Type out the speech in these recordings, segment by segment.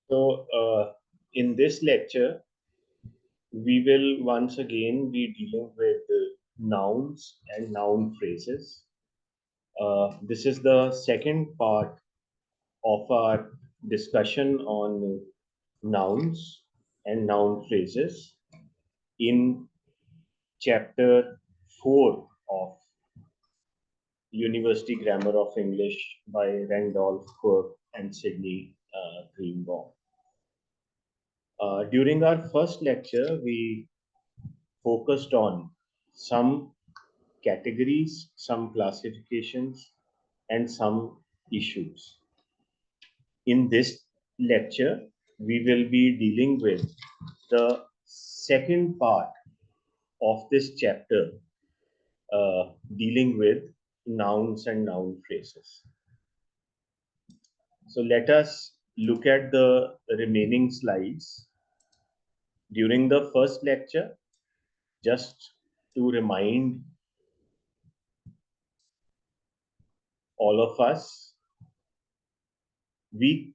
In this lecture, we will once again be dealing with nouns and noun phrases. This is the second part of our discussion on nouns and noun phrases in chapter 4 of University Grammar of English by Randolph Quirk and Sidney Greenbaum. During our first lecture, we focused on some categories, some classifications, and some issues. In this lecture, we will be dealing with the second part of this chapter, dealing with nouns and noun phrases. So let us look at the remaining slides. During the first lecture, just to remind all of us, we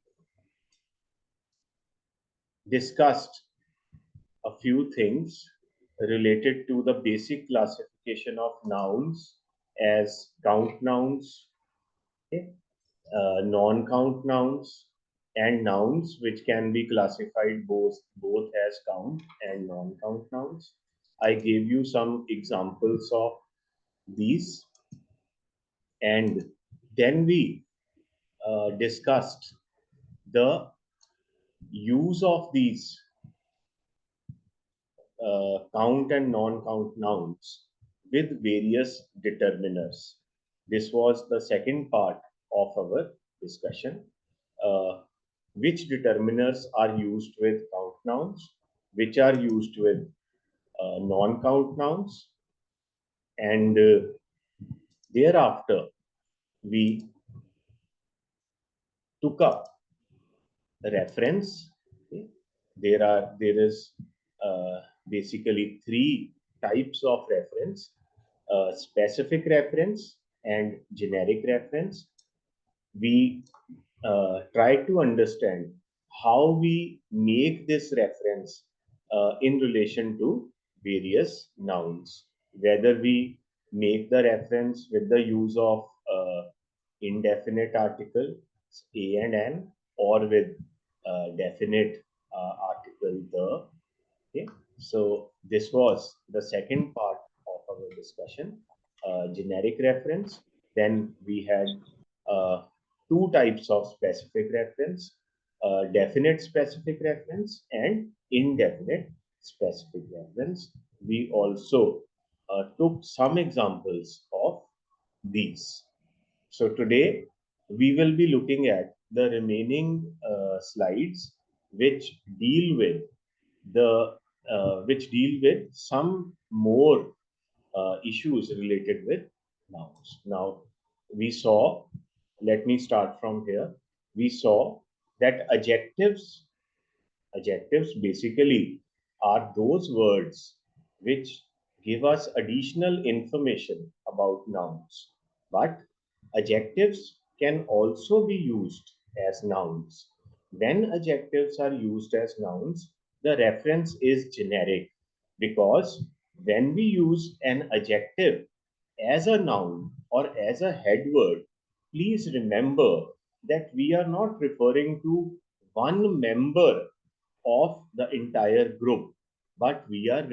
discussed a few things related to the basic classification of nouns as count nouns, okay, non-count nouns, and nouns which can be classified both as count and non-count nouns. I gave you some examples of these, and then we discussed the use of these count and non-count nouns with various determiners. This was the second part of our discussion. Uh, which determiners are used with count nouns, which are used with non-count nouns, and thereafter we took up reference. Okay. There is basically three types of reference: specific reference and generic reference. We try to understand how we make this reference in relation to various nouns, whether we make the reference with the use of indefinite article a and an, or with definite article the. Okay, so this was the second part of our discussion, generic reference. Then we had uh, two types of specific reference, definite specific reference and indefinite specific reference. We also took some examples of these. So today we will be looking at the remaining slides which deal with the which deal with some more issues related with nouns. Now we saw, let me start from here. We saw that adjectives basically are those words which give us additional information about nouns. But adjectives can also be used as nouns. When adjectives are used as nouns, the reference is generic, because when we use an adjective as a noun or as a head word, please remember that we are not referring to one member of the entire group, but we are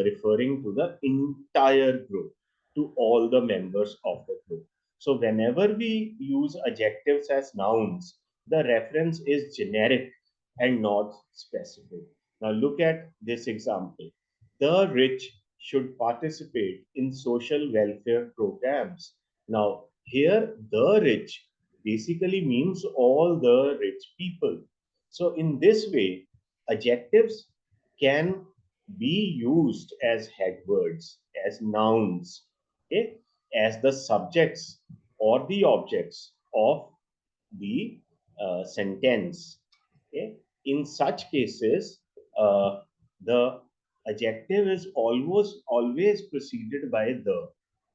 referring to the entire group, to all the members of the group. So whenever we use adjectives as nouns, the reference is generic and not specific. Now look at this example. The rich should participate in social welfare programs. Now here, the rich basically means all the rich people. So in this way, adjectives can be used as head words, as nouns, okay, as the subjects or the objects of the sentence. Okay. In such cases, the adjective is always preceded by the.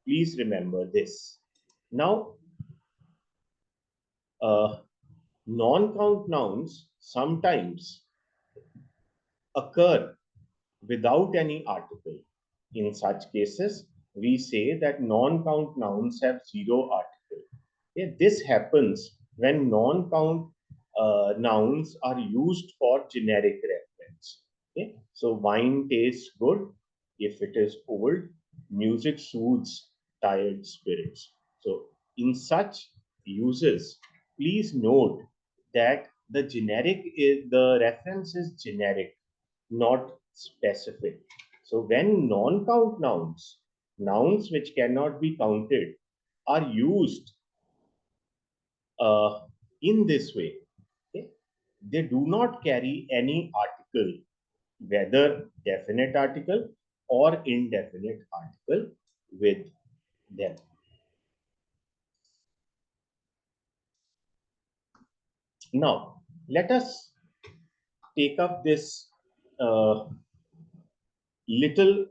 Please remember this. Now, uh, Non-count nouns sometimes occur without any article. In such cases, we say that non-count nouns have zero article. Okay? This happens when non-count nouns are used for generic reference. Okay? So wine tastes good if it is old. Music soothes tired spirits. So in such uses, please note that the reference is generic, not specific. So when non-count nouns, nouns which cannot be counted, are used uh, in this way, okay, they do not carry any article, whether definite article or indefinite article with them. Now, let us take up this little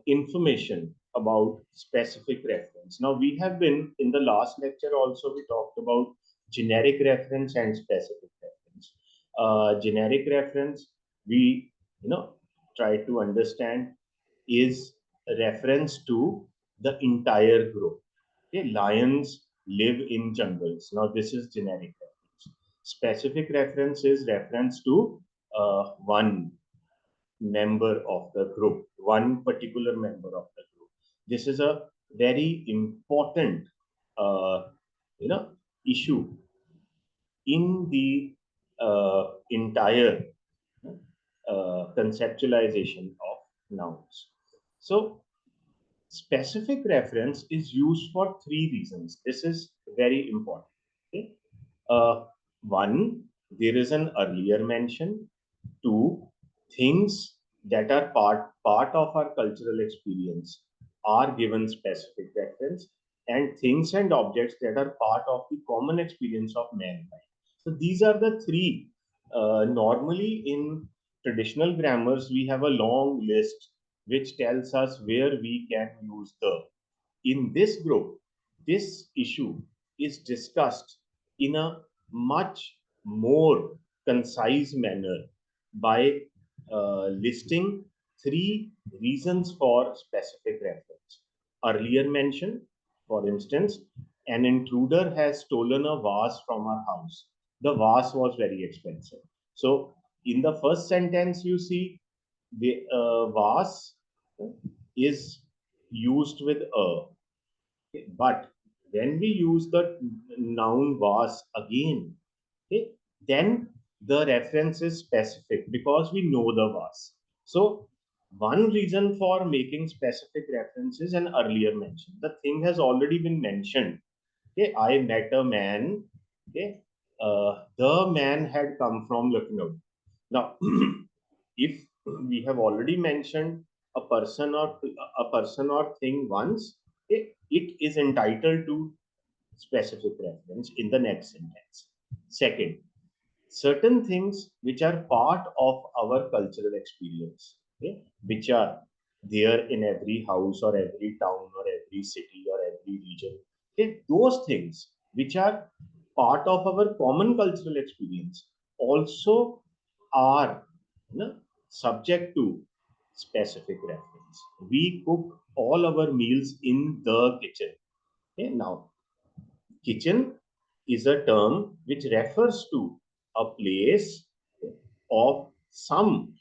information about specific reference. Now, we have been in the last lecture also, we talked about generic reference and specific reference. Generic reference, we try to understand, is a reference to the entire group. Okay, lions live in jungles. Now, this is generic reference. Specific reference is reference to one member of the group, one particular member of the group. This is a very important, uh, you know, issue in the entire conceptualization of nouns. So, specific reference is used for three reasons. This is very important. Okay? One, there is an earlier mention. Two, things that are part of our cultural experience are given specific reference, and things and objects that are part of the common experience of mankind. So these are the three. Normally, in traditional grammars, we have a long list which tells us where we can use the. In this group, this issue is discussed in a much more concise manner by listing three reasons for specific reference. Earlier mentioned, for instance, an intruder has stolen a vase from our house. The vase was very expensive. So, in the first sentence, you see the vase is used with a. Okay, but when we use the noun was again, okay, then the reference is specific because we know the was. So one reason for making specific reference is an earlier mention. The thing has already been mentioned. Okay, I met a man. Okay, the man had come from Lucknow. Now, if we have already mentioned a person or thing once, it is entitled to specific reference in the next sentence. Second, certain things which are part of our cultural experience, okay, which are there in every house or every town or every city or every region. Okay, those things which are part of our common cultural experience also are, you know, subject to specific reference. We cook all our meals in the kitchen. Okay, now kitchen is a term which refers to a place of some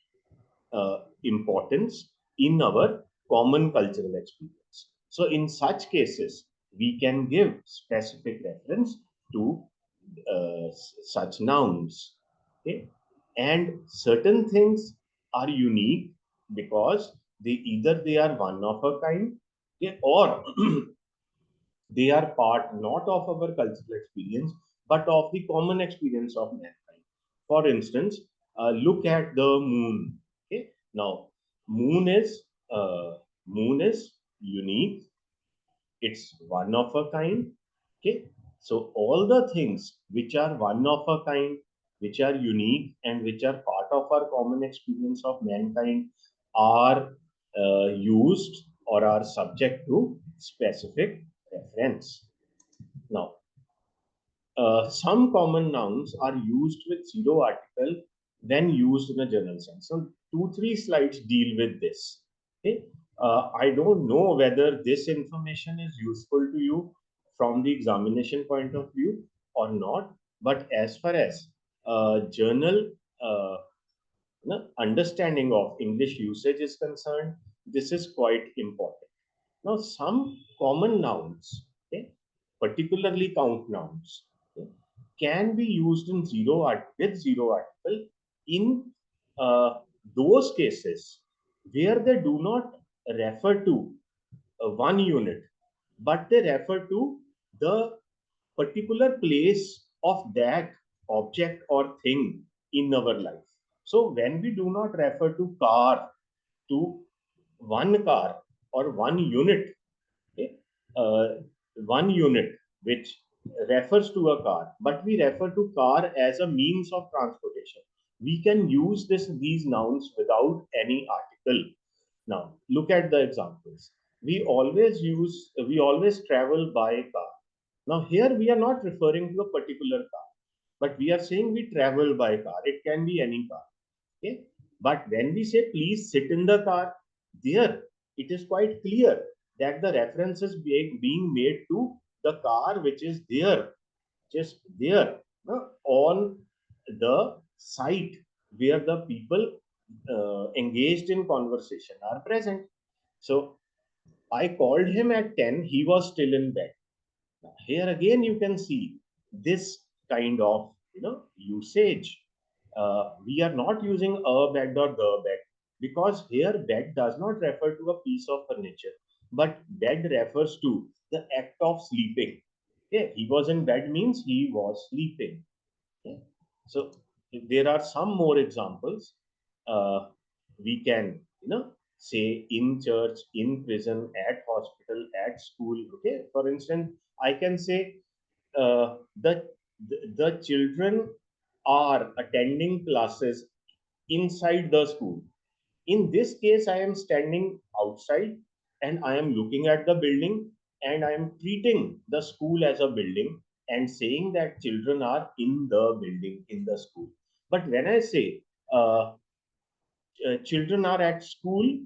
importance in our common cultural experience. So, in such cases, we can give specific reference to such nouns. Okay? And certain things are unique because they are one of a kind, okay, or they are part not of our cultural experience but of the common experience of mankind. For instance, look at the moon. Okay, now moon is uh, moon is unique. It's one of a kind. Okay, so all the things which are one of a kind, which are unique, and which are part of our common experience of mankind are used or are subject to specific reference. Now, Some common nouns are used with zero article when used in a general sense. So, 2-3 slides deal with this. Okay, I don't know whether this information is useful to you from the examination point of view or not, but as far as journal understanding of English usage is concerned, this is quite important. Now, some common nouns, okay, particularly count nouns, okay, can be used in with zero article in uh, those cases where they do not refer to one unit, but they refer to the particular place of that object or thing in our life. So when we do not refer to car, to one car or one unit, okay, uh, one unit which refers to a car, but we refer to car as a means of transportation, we can use these nouns without any article. Now, look at the examples. We always travel by car. Now, here we are not referring to a particular car, but we are saying we travel by car. It can be any car. Okay. But when we say please sit in the car, there it is quite clear that the reference is being made to the car which is there, just there, on the site where the people engaged in conversation are present. So I called him at 10, he was still in bed. Here again you can see this kind of usage. We are not using a bed or the bed, because here bed does not refer to a piece of furniture, but bed refers to the act of sleeping. Okay, he was in bed means he was sleeping. Okay? So there are some more examples. We can, say in church, in prison, at hospital, at school. Okay, for instance, I can say the children are attending classes inside the school. In this case, I am standing outside and I am looking at the building, and I am treating the school as a building and saying that children are in the building, in the school. But when I say children are at school,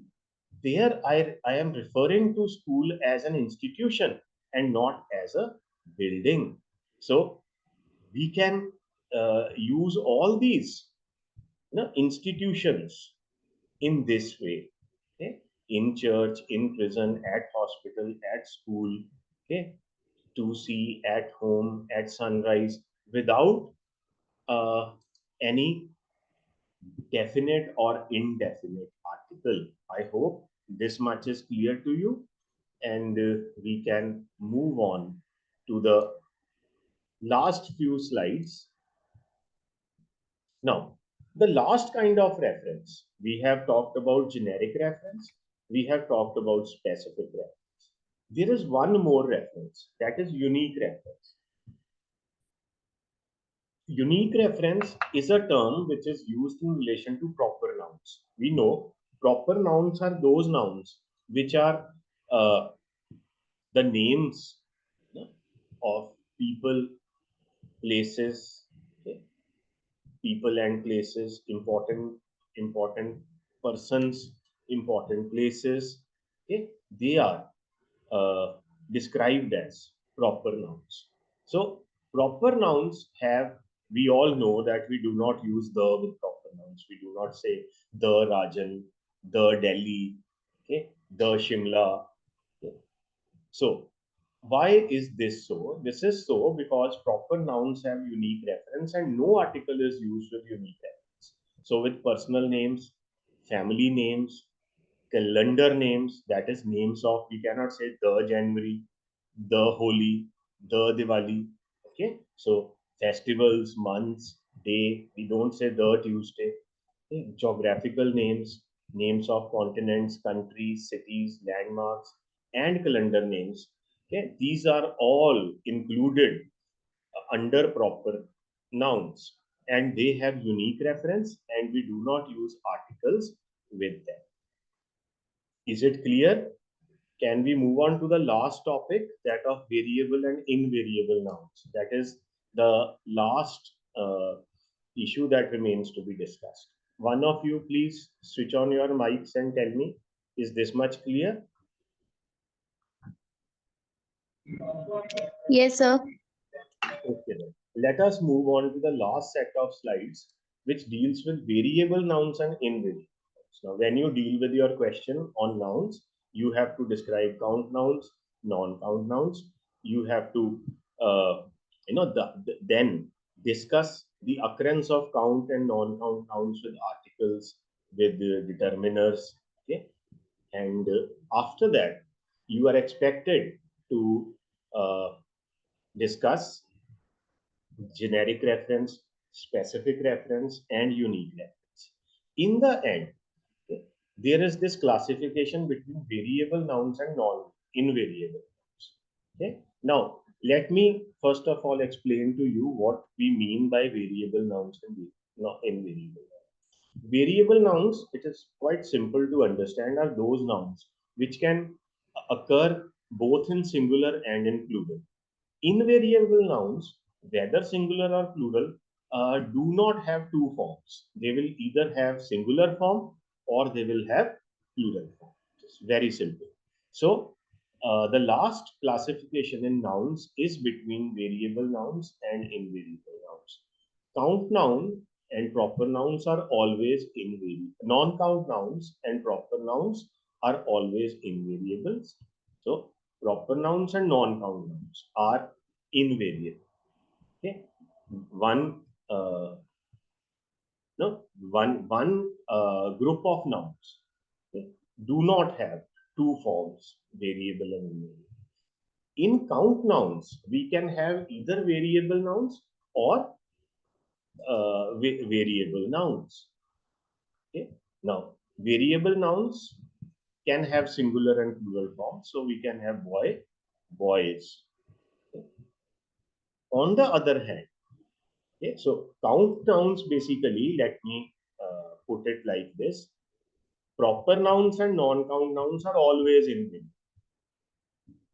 there I am referring to school as an institution and not as a building. So we can use all these institutions in this way. Okay, in church, in prison, at hospital, at school. Okay, to see, at home, at sunrise, without uh, any definite or indefinite article. I hope this much is clear to you, and we can move on to the last few slides. Now, the last kind of reference, we have talked about generic reference, we have talked about specific reference. There is one more reference, that is unique reference. Unique reference is a term which is used in relation to proper nouns. We know proper nouns are those nouns which are uh, the names, of people, places, okay, people and places, important persons, important places. Okay, they are uh, described as proper nouns. So proper nouns have, we all know that we do not use the with proper nouns. We do not say the Rajan, the Delhi, okay, the Shimla. Okay. So why is this so? This is so because proper nouns have unique reference and no article is used with unique reference. So with personal names, family names, calendar names, that is names of, we cannot say the January, the Holi, the Diwali. Okay, so festivals, months, day, we don't say the Tuesday. Okay? Geographical names, names of continents, countries, cities, landmarks, and calendar names. Okay, these are all included under proper nouns, and they have unique reference, and we do not use articles with them. Is it clear? Can we move on to the last topic, that of variable and invariable nouns? That is the last issue that remains to be discussed. One of you, please switch on your mics and tell me, is this much clear? Yes, sir. Okay, then. Let us move on to the last set of slides, which deals with variable nouns and invariable nouns. Now, when you deal with your question on nouns, you have to describe count nouns, non-count nouns. You have to, then discuss the occurrence of count and non-count nouns with articles, with determiners. Okay, and after that, you are expected to uh, discuss generic reference, specific reference, and unique reference. In the end, okay, there is this classification between variable nouns and non-invariable nouns. Okay. Now, let me first of all explain to you what we mean by variable nouns and invariable nouns. Variable nouns, it is quite simple to understand, are those nouns which can occur both in singular and in plural. Invariable nouns, whether singular or plural, do not have two forms. They will either have singular form or they will have plural form. It's very simple. So, the last classification in nouns is between variable nouns and invariable nouns. Count noun and proper nouns are always invariable. Non-count nouns and proper nouns are always invariables. So, proper nouns and non-count nouns are invariable. Okay, one no one group of nouns, okay, do not have two forms, variable and invariable. In count nouns, we can have either variable nouns or variable nouns. Okay, now variable nouns can have singular and plural forms, so we can have boy, boys. Okay. On the other hand, okay, so count nouns basically, let me put it like this. Proper nouns and non-count nouns are always invariable.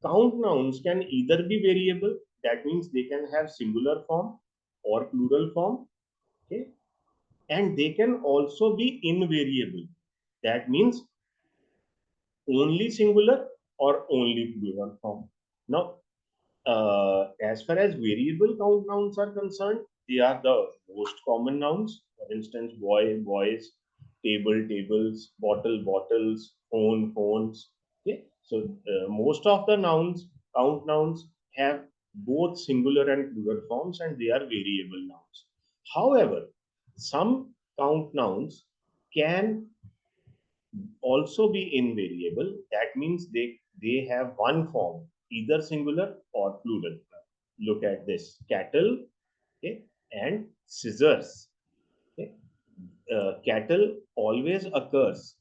Count nouns can either be variable, that means they can have singular form or plural form, okay, and they can also be invariable. That means only singular or only plural form. Now, as far as variable count nouns are concerned, they are the most common nouns. For instance, boy, boys, table, tables, bottle, bottles, phone, phones. Okay, so most of the nouns, count nouns, have both singular and plural forms, and they are variable nouns. However, some count nouns can also be invariable. That means they have one form, either singular or plural. Look at this: cattle, okay, and scissors. Okay. Cattle always occurs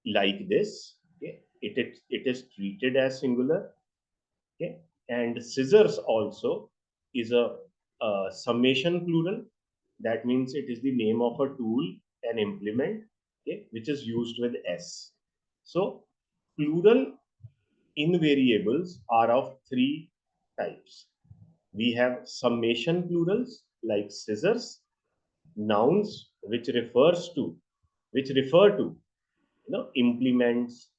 like this. Okay. It is treated as singular. Okay, and scissors also is a summation plural. That means it is the name of a tool, an implement, okay, which is used with s. So plural invariables are of three types. We have summation plurals like scissors, nouns which refer to implements,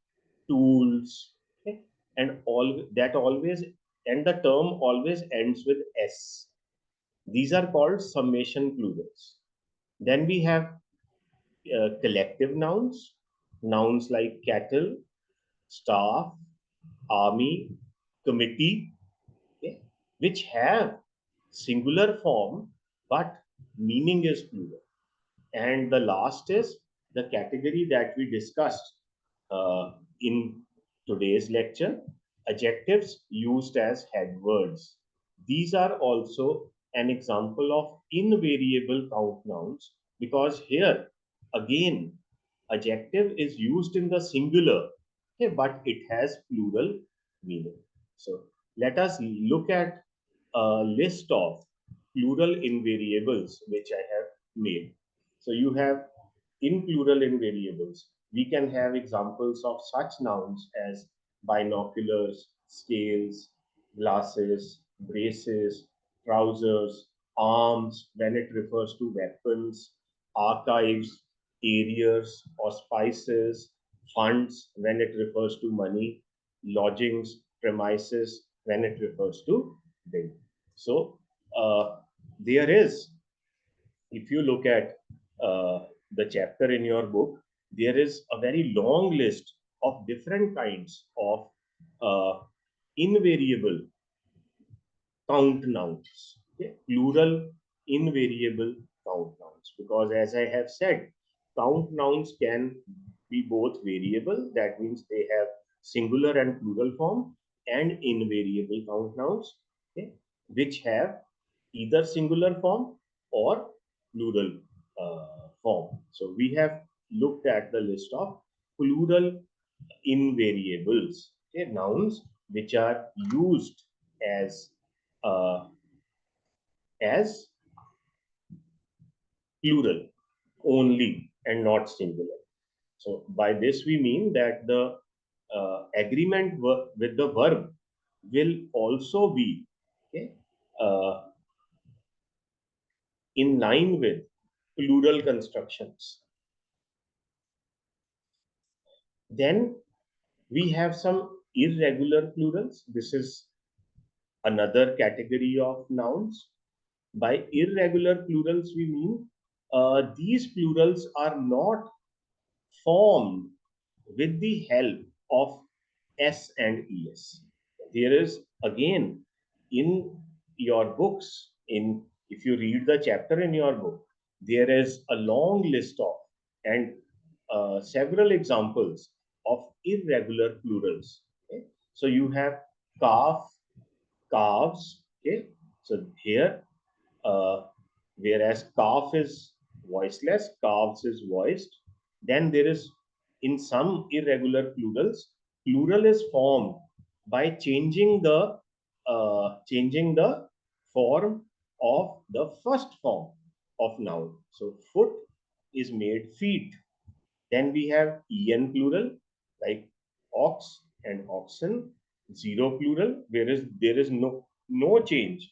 tools, okay, and all that always, and the term always ends with s. These are called summation plurals. Then we have collective nouns, nouns like cattle, staff, army, committee, okay, which have singular form but meaning is plural. And the last is the category that we discussed in today's lecture, adjectives used as head words. These are also an example of invariable count nouns because here again adjective is used in the singular, okay, but it has plural meaning. So let us look at a list of plural invariables which I have made. So you have in plural invariables, we can have examples of such nouns as binoculars, scales, glasses, braces, trousers, arms when it refers to weapons, archives, areas or spices, funds when it refers to money, lodgings, premises when it refers to building. So there is, if you look at the chapter in your book, there is a very long list of different kinds of uh, invariable count nouns, okay? Plural invariable count nouns. Because as I have said, count nouns can be both variable, that means they have singular and plural form, and invariable count nouns, okay, which have either singular form or plural form. So we have looked at the list of plural invariables, okay, nouns which are used as uh, as plural only and not singular. So by this we mean that the agreement with the verb will also be, okay, uh, in line with plural constructions. Then we have some irregular plurals. This is another category of nouns. By irregular plurals, we mean these plurals are not formed with the help of S and ES. There is again in your books, in if you read the chapter in your book, there is a long list of and several examples of irregular plurals. Okay? So you have calf, calves. Okay, so here uh, whereas calf is voiceless, calves is voiced. Then there is, in some irregular plurals, plural is formed by changing the form of the first form of noun. So foot is made feet. Then we have en plural, like ox and oxen, zero plural, whereas there is no change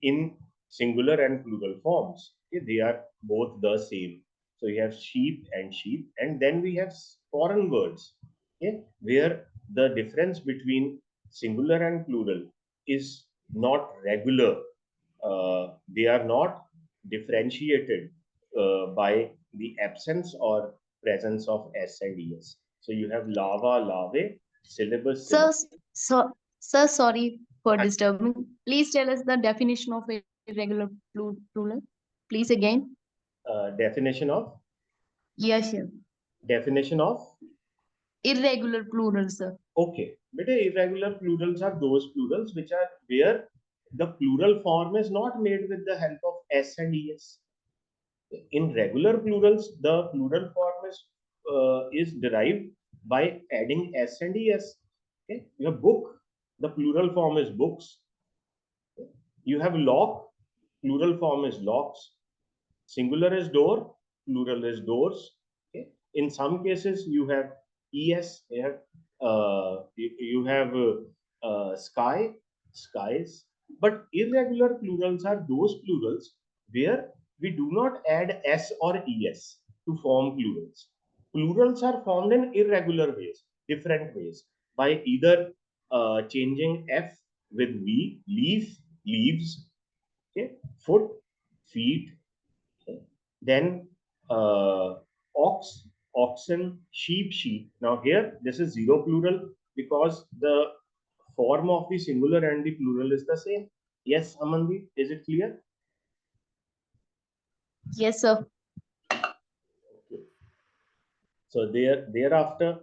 in singular and plural forms. Okay, they are both the same. So you have sheep and sheep, and then we have foreign words, okay, where the difference between singular and plural is not regular. They are not differentiated by the absence or presence of S and ES. So you have lava, lave, syllabus, Sir, syllabus. sir, sorry for disturbing. Please tell us the definition of irregular plural. Please again. Definition of Yes, sir. definition of Irregular plural, sir. okay. But irregular plurals are those plurals which are where the plural form is not made with the help of S and ES. In regular plurals, the plural form is derived by adding S and ES. Okay, you have book, the plural form is books. Okay? You have lock, plural form is locks. Singular is door, plural is doors. Okay? In some cases, you have es, you have sky, skies. But irregular plurals are those plurals where we do not add s or es to form plurals. Plurals are formed in irregular ways, different ways, by either changing f with v, leaf, leaves, okay, foot, feet, okay. Then ox, oxen, sheep, sheep. Now here this is zero plural because the form of the singular and the plural is the same. Yes, Amandeep, is it clear? Yes, sir. Okay. So thereafter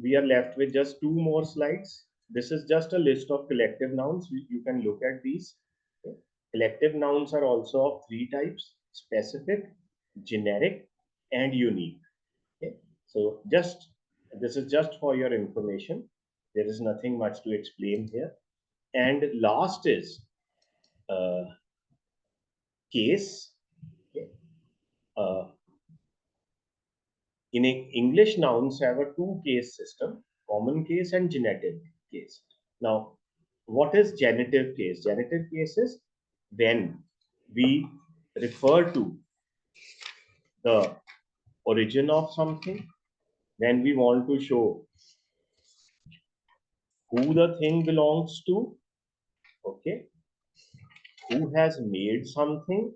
we are left with just two more slides. This is just a list of collective nouns. You can look at these. Okay. Collective nouns are also of three types: specific, generic, and unique. Okay. So just this is just for your information. There is nothing much to explain here. And last is uh, case. Okay. Uh, in English, nouns have a two case system: common case and genitive case. Now, what is genitive case? Genitive case is when we refer to the origin of something, when we want to show who the thing belongs to, okay, who has made something.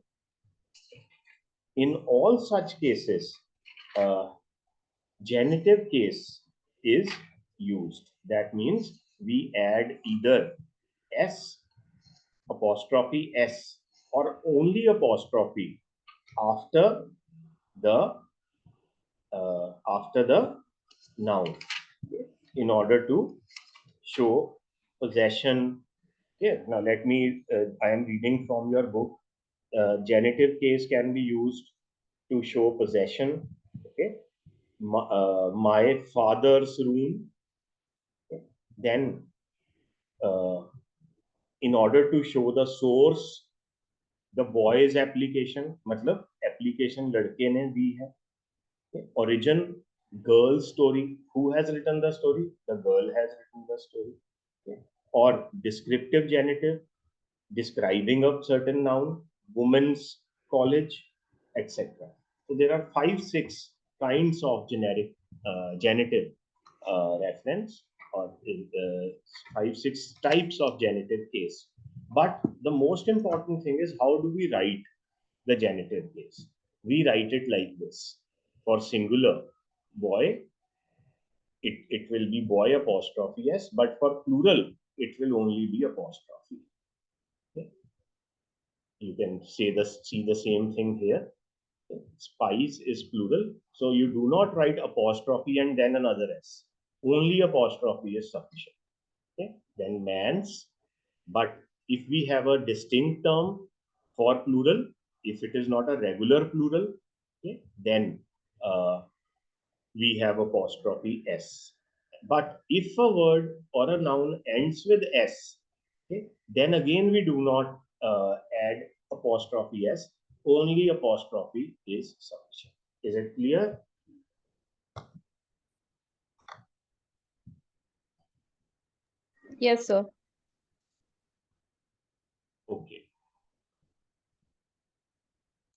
In all such cases, genitive case is used. That means we add either s apostrophe s or only apostrophe after the noun in order to show possession. Okay, now let me, I am reading from your book. Genitive case can be used to show possession. Okay, my father's room. Okay. Then, uh, in order to show the source, the boy's application, मतलब application लड़के ने दी है. Okay. Origin, girl's story. Who has written the story? The girl has written the story. Okay. Or descriptive genitive, describing a certain noun, woman's college, etc. So there are 5, 6 kinds of generic genitive reference, or 5, 6 types of genitive case. But the most important thing is, how do we write the genitive case? We write it like this. For singular, boy, it will be boy apostrophe s, but for plural, it will only be apostrophe. Okay. You can see the same thing here. Okay. Spice is plural, so you do not write apostrophe and then another s. Only apostrophe is sufficient. Okay. Then man's, but if we have a distinct term for plural, if it is not a regular plural, okay, then we have apostrophe s. But if a word or a noun ends with s, okay, then again we do not add apostrophe s. Only apostrophe is sufficient. Is it clear? Yes, sir.